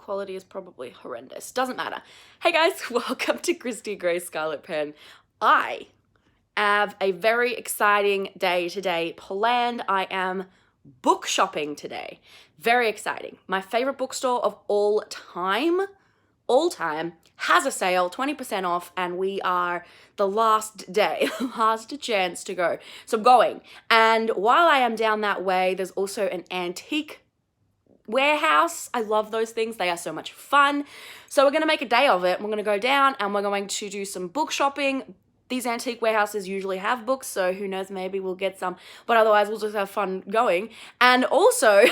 quality is probably horrendous. Doesn't matter. Hey guys, welcome to Christy Grace Scarlet Pen. I have a very exciting day today planned. I am book shopping today. Very exciting. My favorite bookstore of all time, has a sale, 20% off, and we are the last day, last chance to go. So I'm going. And while I am down that way, there's also an antique warehouse. I love those things. They are so much fun. So we're going to make a day of it. We're going to go down and we're going to do some book shopping. These antique warehouses usually have books, so who knows, maybe we'll get some. But otherwise, we'll just have fun going. And also,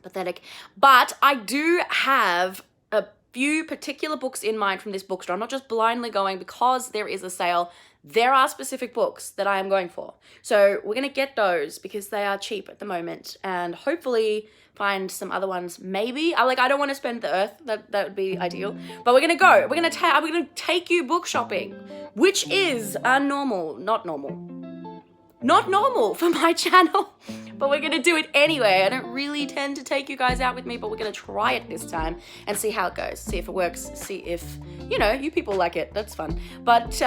pathetic. But I do have a few particular books in mind from this bookstore. I'm not just blindly going because there is a sale. There are specific books that I am going for. So we're going to get those because they are cheap at the moment and hopefully find some other ones maybe. I don't want to spend the earth. That would be ideal. But we're going to go. We're going to take you book shopping, which is not normal for my channel, but we're going to do it anyway. I don't really tend to take you guys out with me, but we're going to try it this time and see how it goes. See if it works. See if, you people like it. That's fun. But,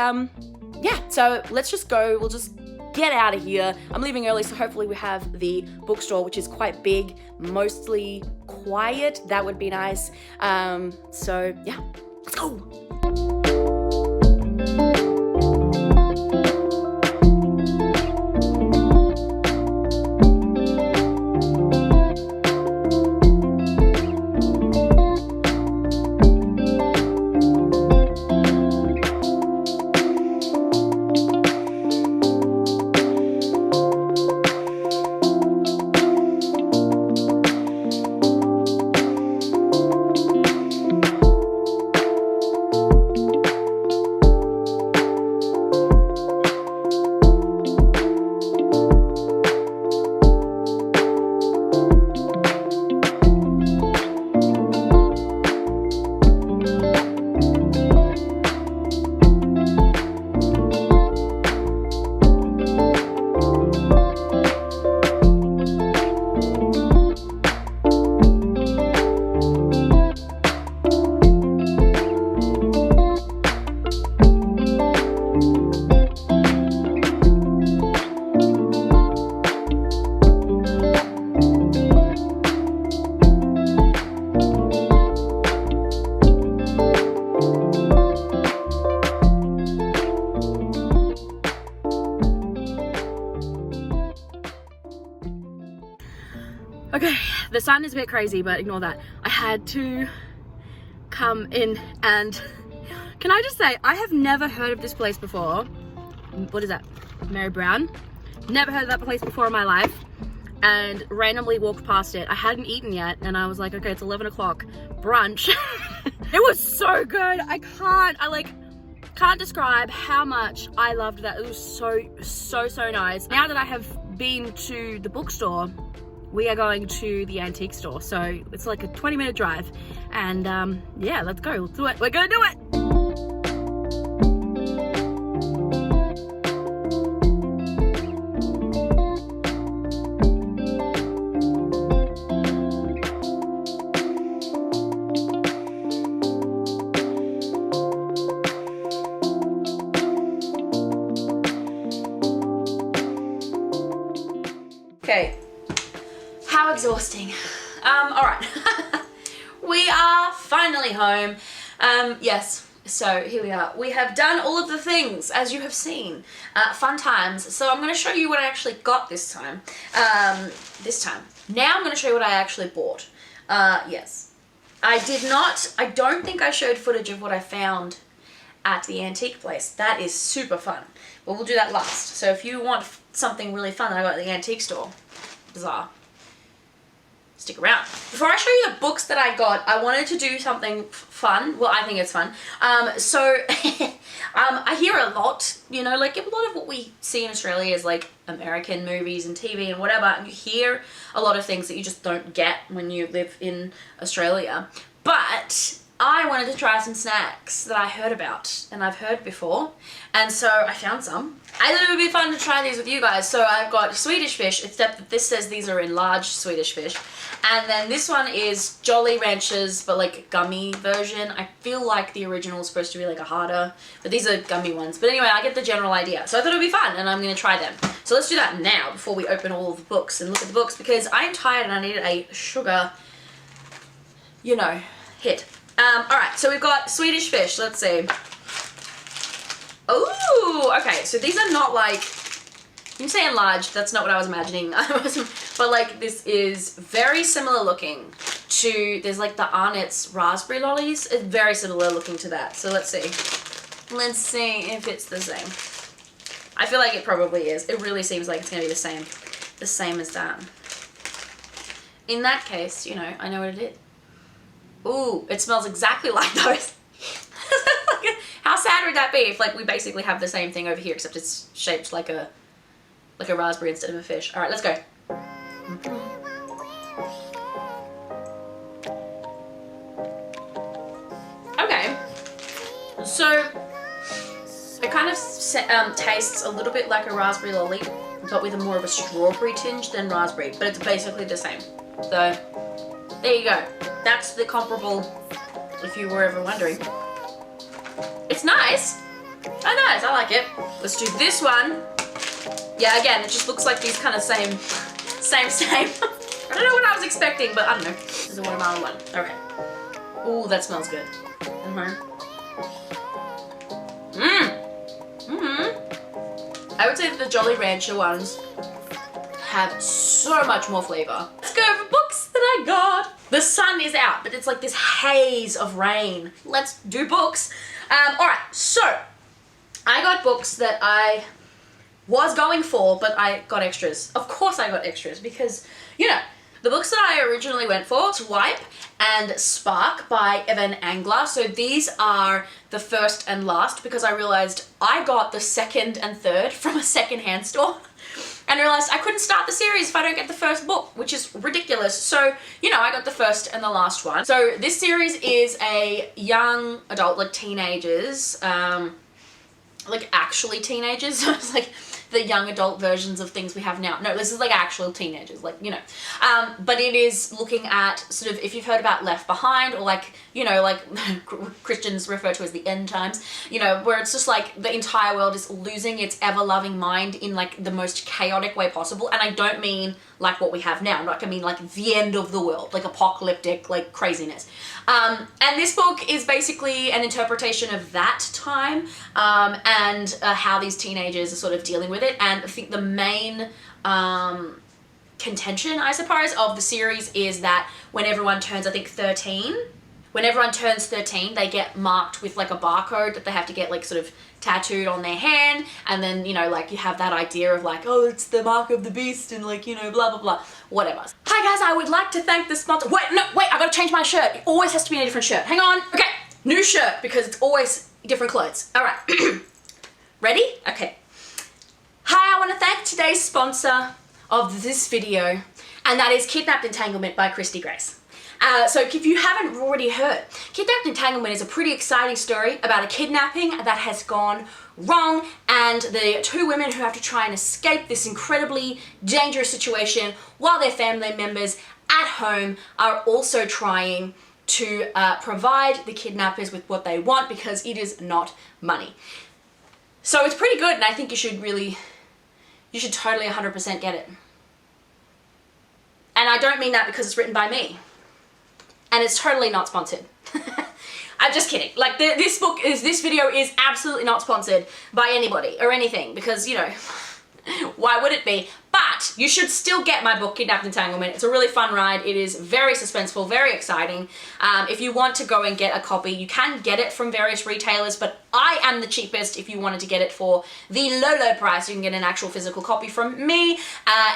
yeah, so let's just go. We'll just get out of here. I'm leaving early, so hopefully we have the bookstore, which is quite big, mostly quiet. That would be nice. So, yeah, let's go. Okay, the sun is a bit crazy, but ignore that. I had to come in and can I just say, I have never heard of this place before. What is that? Mary Brown? Never heard of that place before in my life and randomly walked past it. I hadn't eaten yet and I was like, okay, it's 11 o'clock, brunch. It was so good. I can't describe how much I loved that. It was so nice. Now that I have been to the bookstore, we are going to the antique store. So it's like a 20-minute drive. And yeah, let's go. Let's do it. We're gonna do it. Okay. How exhausting. All right. We are finally home. Yes, so here we are. We have done all of the things, as you have seen. Fun times. So I'm going to show you what I actually got this time. Now I'm going to show you what I actually bought. Yes. I don't think I showed footage of what I found at the antique place. That is super fun. But we'll do that last. So if you want something really fun that I got at the antique store, bizarre, stick around. Before I show you the books that I got, I wanted to do something fun. Well, I think it's fun. So I hear a lot, a lot of what we see in Australia is like American movies and TV and whatever, and you hear a lot of things that you just don't get when you live in Australia. But I wanted to try some snacks that I heard about and I've heard before, and so I found some. I thought it would be fun to try these with you guys. So I've got Swedish fish, except that this says these are enlarged Swedish fish, and then this one is Jolly Ranchers, but like gummy version. I feel like the original is supposed to be like a harder, but these are gummy ones. But anyway, I get the general idea. So I thought it would be fun, and I'm going to try them. So let's do that now before we open all of the books and look at the books, because I'm tired and I need a sugar, you know, hit. Alright, so we've got Swedish fish. Let's see. Ooh, okay, so these are not like, you say enlarged, that's not what I was imagining. But like, this is very similar looking to, there's like the Arnott's raspberry lollies. It's very similar looking to that. So let's see. Let's see if it's the same. I feel like it probably is. It really seems like it's going to be the same as that. In that case, you know, I know what it is. Ooh, it smells exactly like those. How sad would that be if like we basically have the same thing over here, except it's shaped like a raspberry instead of a fish. All right, let's go. Okay, so it kind of tastes a little bit like a raspberry lolly, but with a more of a strawberry tinge than raspberry, but it's basically the same. So there you go. That's the comparable, if you were ever wondering. It's nice. Oh, nice. I like it. Let's do this one. Yeah, again, it just looks like these kind of same. I don't know what I was expecting, but I don't know. There's a watermelon one. Okay. Ooh, that smells good. I would say that the Jolly Rancher ones have so much more flavor. Let's go over books that I got. The sun is out, but it's like this haze of rain. Let's do books. All right, so I got books that I was going for, but I got extras. Of course I got extras because, you know, the books that I originally went for, Swipe and Spark by Evan Angler. So these are the first and last because I realized I got the second and third from a secondhand store. And I realized I couldn't start the series if I don't get the first book, which is ridiculous. So, you know, I got the first and the last one. So this series is a young adult, like teenagers, like actually teenagers. So it's like the young adult versions of things we have now. No, this is like actual teenagers, like, you know. But it is looking at sort of, if you've heard about Left Behind, or like, you know, like Christians refer to as the end times, you know, where it's just like the entire world is losing its ever-loving mind in like the most chaotic way possible. And I don't mean like what we have now. Like, I mean like the end of the world, like apocalyptic, like craziness. And this book is basically an interpretation of that time and how these teenagers are sort of dealing with it. And I think the main contention, I suppose, of the series is that when everyone turns, I think, 13, when everyone turns 13, they get marked with like a barcode that they have to get like sort of tattooed on their hand. And then, you know, like you have that idea of like, oh, it's the mark of the beast and like, you know, blah, blah, blah, whatever. Hi guys, I would like to thank the sponsor. Wait, I gotta change my shirt. It always has to be in a different shirt. Hang on. Okay, new shirt because it's always different clothes. All right, ready? Okay. Hi, I want to thank today's sponsor of this video, and that is Kidnapped Entanglement by Christy Grace. So if you haven't already heard, Kidnapped Entanglement is a pretty exciting story about a kidnapping that has gone wrong and the two women who have to try and escape this incredibly dangerous situation while their family members at home are also trying to provide the kidnappers with what they want because it is not money. So it's pretty good, and I think you should totally 100% get it. And I don't mean that because it's written by me. And it's totally not sponsored. I'm just kidding. Like this video is absolutely not sponsored by anybody or anything because, you know, why would it be? But you should still get my book, Kidnapped Entanglement. It's a really fun ride. It is very suspenseful, very exciting. If you want to go and get a copy, you can get it from various retailers, but I am the cheapest if you wanted to get it for the low price. You can get an actual physical copy from me.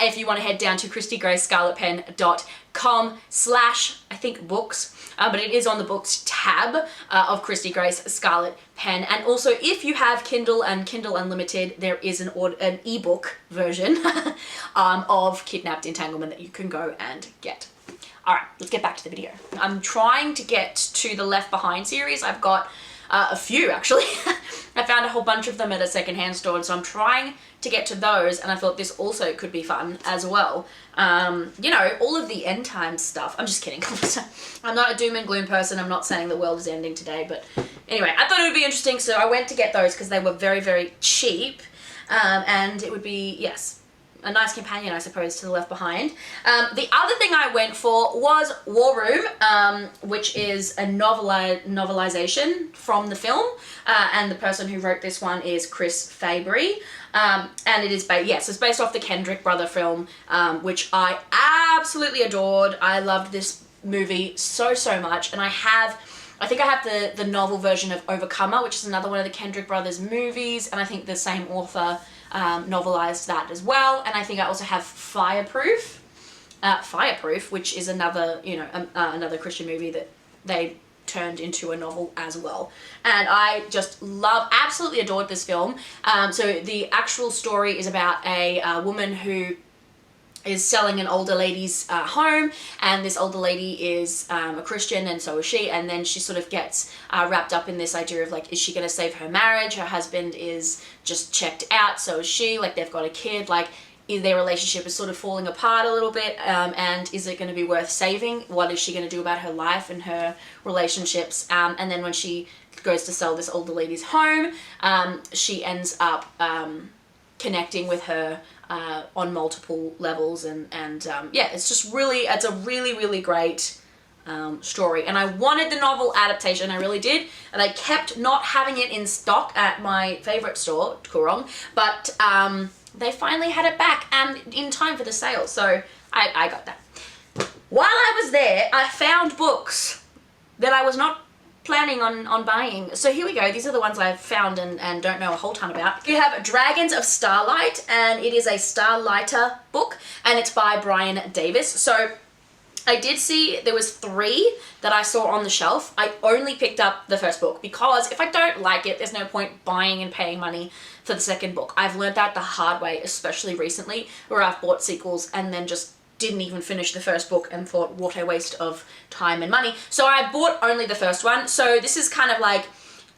If you want to head down to christygracescarletpen.com/books. But it is on the books tab of Christy Grace Scarlet Pen. And also, if you have Kindle and Kindle Unlimited, there is an ebook version of Kidnapped Entanglement that you can go and get. All right, let's get back to the video. I'm trying to get to the Left Behind series. I've got a few actually. I found a whole bunch of them at a secondhand store, and so I'm trying to get to those, and I thought this also could be fun as well. You know, all of the end time stuff. I'm just kidding. I'm not a doom and gloom person. I'm not saying the world is ending today, but anyway, I thought it would be interesting, so I went to get those because they were very, very cheap, and it would be, yes, a nice companion, I suppose, to the Left Behind. The other thing I went for was War Room, which is a novelization from the film, and the person who wrote this one is Chris Fabry, and it is it's based off the Kendrick brother film, which I absolutely adored. I loved this movie so much, and I think I have the novel version of Overcomer, which is another one of the Kendrick brothers movies, and I think the same author novelized that as well. And I think I also have Fireproof, which is another, you know, another Christian movie that they turned into a novel as well. And I just absolutely adored this film. So the actual story is about a woman who is selling an older lady's home, and this older lady is a Christian, and so is she, and then she sort of gets wrapped up in this idea of like, is she going to save her marriage? Her husband is just checked out, so is she, like they've got a kid, like their relationship is sort of falling apart a little bit, and is it going to be worth saving? What is she going to do about her life and her relationships? And then when she goes to sell this older lady's home, she ends up connecting with her on multiple levels, and yeah, it's a really great story. And I wanted the novel adaptation, I really did, and I kept not having it in stock at my favorite store, Kurong, but they finally had it back and in time for the sale, so I got that. While I was there, I found books that I was not planning on buying. So here we go. These are the ones I've found and don't know a whole ton about. You have Dragons of Starlight, and it is a Starlighter book, and it's by Brian Davis. So I did see there was 3 that I saw on the shelf. I only picked up the first book because if I don't like it, there's no point buying and paying money for the second book. I've learned that the hard way, especially recently, where I've bought sequels and then just didn't even finish the first book and thought, what a waste of time and money. So I bought only the first one. So this is kind of like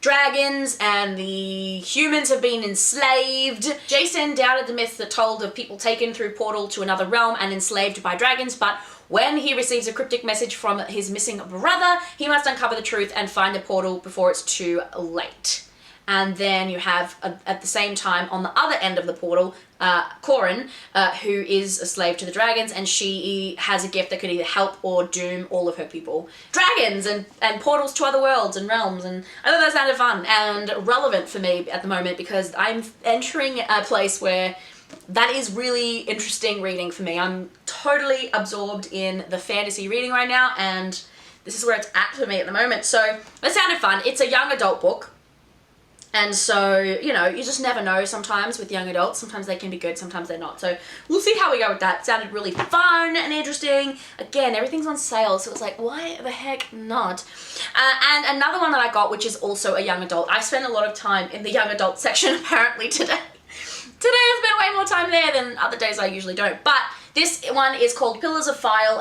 dragons and the humans have been enslaved. Jason doubted the myths that told of people taken through portal to another realm and enslaved by dragons, but when he receives a cryptic message from his missing brother, he must uncover the truth and find the portal before it's too late. And then you have, at the same time, on the other end of the portal, Corin, who is a slave to the dragons, and she has a gift that could either help or doom all of her people. Dragons and portals to other worlds and realms, and I thought that sounded fun and relevant for me at the moment because I'm entering a place where that is really interesting reading for me. I'm totally absorbed in the fantasy reading right now, and this is where it's at for me at the moment. So that sounded fun. It's a young adult book. And so, you know, you just never know sometimes with young adults. Sometimes they can be good, sometimes they're not. So we'll see how we go with that. It sounded really fun and interesting. Again, everything's on sale, so it's like, why the heck not? And another one that I got, which is also a young adult. I spent a lot of time in the young adult section apparently today. Today I spent way more time there than other days I usually don't. But this one is called Pillars of Fire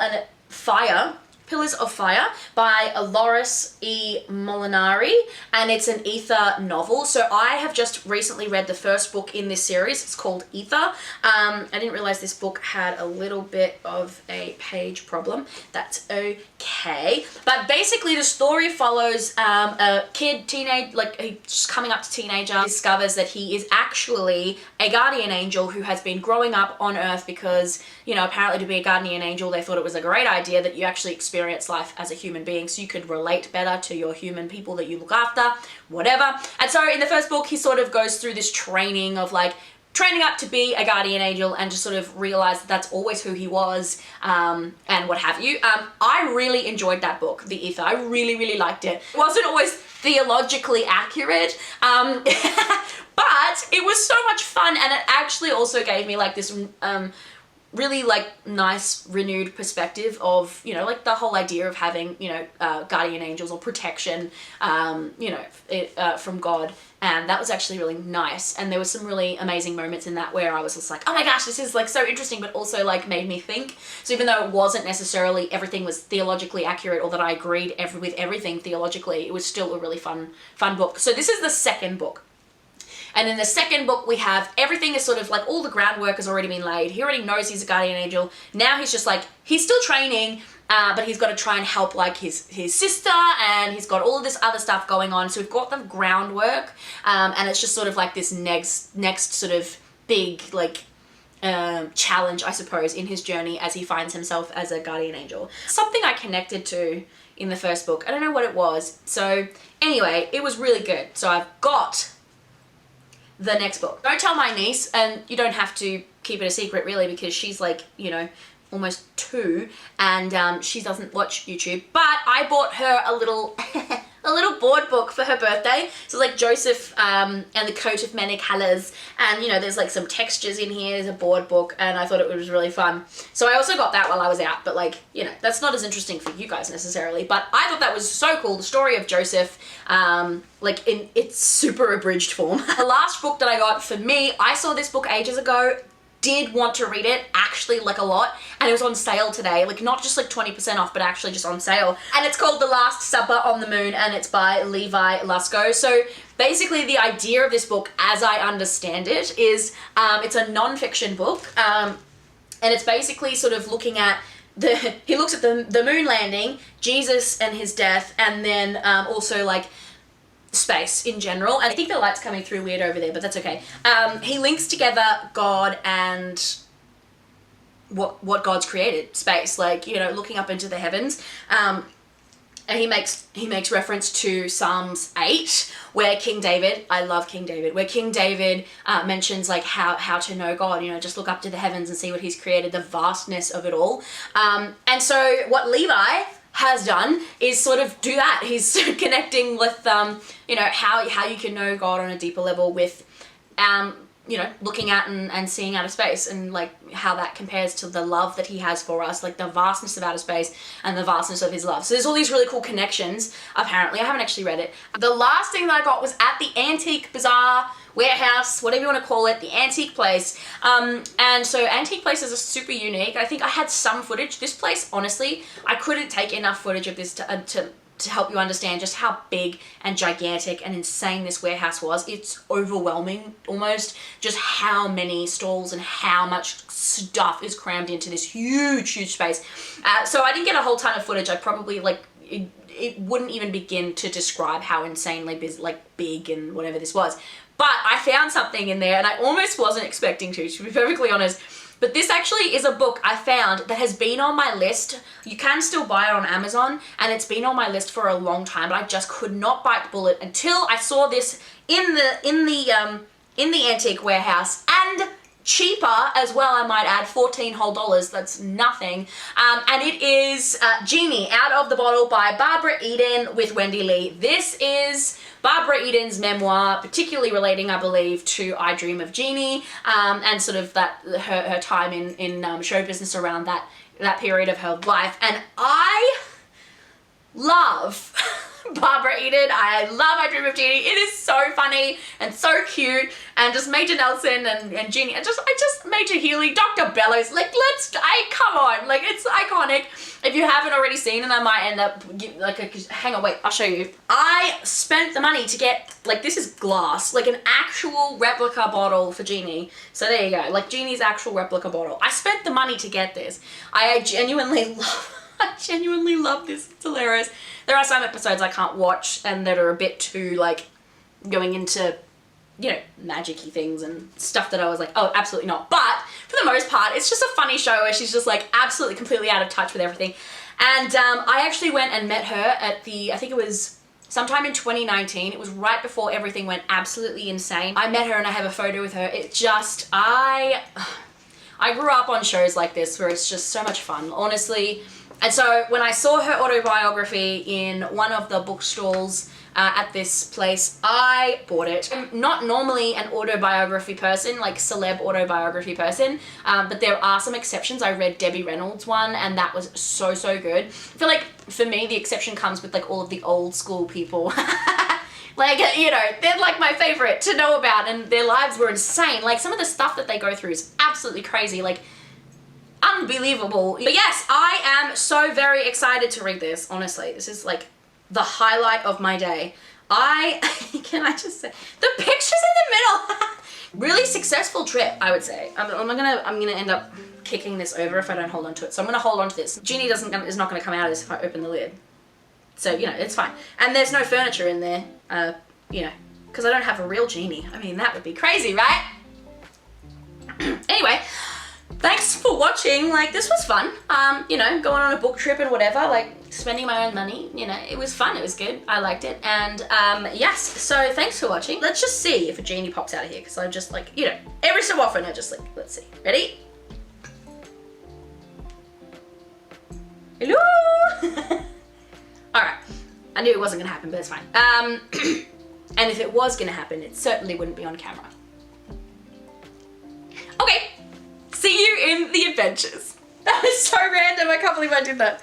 by Loris E. Molinari, and it's an Ether novel. So I have just recently read the first book in this series. It's called Ether. I didn't realize this book had a little bit of a page problem. That's okay. But basically the story follows a kid, he's coming up to teenager, discovers that he is actually a guardian angel who has been growing up on Earth because, you know, apparently to be a guardian angel, they thought it was a great idea that you actually experience life as a human being so you could relate better to your human people that you look after, whatever. And so in the first book, he sort of goes through this training of like training up to be a guardian angel and just sort of realize that that's always who he was, and what have you. I really enjoyed that book, The Ether. I really liked it. It wasn't always theologically accurate, but it was so much fun, and it actually also gave me like this really like nice renewed perspective of, you know, like the whole idea of having, you know, guardian angels or protection, you know, from God. And that was actually really nice. And there were some really amazing moments in that where I was just like, oh my gosh, this is like so interesting, but also like made me think. So even though it wasn't necessarily everything was theologically accurate or that I agreed with everything theologically, it was still a really fun book. So this is the second book. And in the second book, we have everything is sort of like all the groundwork has already been laid. He already knows he's a guardian angel. Now he's just like, he's still training, but he's got to try and help like his sister, and he's got all of this other stuff going on. So we've got the groundwork, and it's just sort of like this next sort of big like challenge, I suppose, in his journey as he finds himself as a guardian angel. Something I connected to in the first book. I don't know what it was. So anyway, it was really good. So I've got the next book. Don't tell my niece, and you don't have to keep it a secret really, because she's like, you know, almost 2, and she doesn't watch YouTube, but I bought her a little a little board book for her birthday. So like Joseph and the coat of many colors, and you know, there's like some textures in here. There's a board book, and I thought it was really fun. So I also got that while I was out, but like, you know, that's not as interesting for you guys necessarily, but I thought that was so cool. The story of Joseph, like in its super abridged form. The last book that I got for me, I saw this book ages ago, did want to read it actually like a lot, and it was on sale today, like not just like 20% off, but actually just on sale, and it's called The Last Supper on the Moon, and it's by Levi Lusko. So basically the idea of this book, as I understand it, is it's a non-fiction book, and it's basically sort of looking at he looks at the moon landing, Jesus and his death, and then also like space in general. And I think the light's coming through weird over there, but that's okay. He links together God and what God's created, space, like, you know, looking up into the heavens. And he makes reference to Psalms 8, where King David, I love King David, where King David mentions like how to know God, you know, just look up to the heavens and see what he's created, the vastness of it all. And so what Levi has done is sort of do that. He's connecting with, you know, how you can know God on a deeper level with, you know, looking at and seeing outer space, and like how that compares to the love that he has for us, like the vastness of outer space and the vastness of his love. So there's all these really cool connections, apparently. I haven't actually read it. The last thing that I got was at the Antique Bazaar, warehouse, whatever you want to call it, the antique place. And so antique places are super unique. I think I had some footage. This place, honestly, I couldn't take enough footage of this to help you understand just how big and gigantic and insane this warehouse was. It's overwhelming almost, just how many stalls and how much stuff is crammed into this huge space. So I didn't get a whole ton of footage. I probably like, it wouldn't even begin to describe how insanely big and whatever this was. But I found something in there, and I almost wasn't expecting to be perfectly honest. But this actually is a book I found that has been on my list. You can still buy it on Amazon, and it's been on my list for a long time, but I just could not bite the bullet until I saw this in the antique warehouse, and cheaper as well, I might add, $14 whole. That's nothing. And it is Genie Out of the Bottle by Barbara Eden with Wendy Lee. This is Barbara Eden's memoir, particularly relating, I believe, to I Dream of Jeannie, and sort of that her time in show business around that period of her life. And I love Barbara Eden. I love I Dream of Jeannie. It is so funny and so cute, and just Major Nelson and Jeannie, and just Major Healy, Dr. Bellows, like come on, like it's iconic. If you haven't already seen it, I might end up hang on, wait, I'll show you. I spent the money to get, like, this is glass, like an actual replica bottle for Jeannie. So there you go, like Jeannie's actual replica bottle. I spent the money to get this. I genuinely love this. It's hilarious. There are some episodes I can't watch and that are a bit too, like, going into, you know, magic-y things and stuff that I was like, oh, absolutely not. But for the most part, it's just a funny show where she's just like absolutely completely out of touch with everything. And I actually went and met her at I think it was sometime in 2019. It was right before everything went absolutely insane. I met her and I have a photo with her. It just, I grew up on shows like this where it's just so much fun. Honestly, And so when I saw her autobiography in one of the bookstalls at this place, I bought it. I'm not normally an autobiography person, like celeb autobiography person, but there are some exceptions. I read Debbie Reynolds' one, and that was so, so good. I feel like for me, the exception comes with like all of the old school people. Like, you know, they're like my favorite to know about, and their lives were insane. Like, some of the stuff that they go through is absolutely crazy. Like, unbelievable. But yes, I am so very excited to read this. Honestly, this is like the highlight of my day. Can I just say, the pictures in the middle. Really successful trip, I would say. I'm gonna end up kicking this over if I don't hold on to it. So I'm gonna hold on to this. Genie is not gonna come out of this if I open the lid. So, you know, it's fine. And there's no furniture in there, you know, because I don't have a real genie. I mean, that would be crazy, right? Anyway, thanks for watching. Like, this was fun. You know, going on a book trip and whatever, like spending my own money, you know, it was fun. It was good. I liked it. And yes, so thanks for watching. Let's just see if a genie pops out of here, because I just like, you know, every so often I just like, let's see. Ready? Hello? All right. I knew it wasn't gonna happen, but it's fine. And if it was gonna happen, it certainly wouldn't be on camera. Okay. See you in the adventures. That was so random. I can't believe I did that.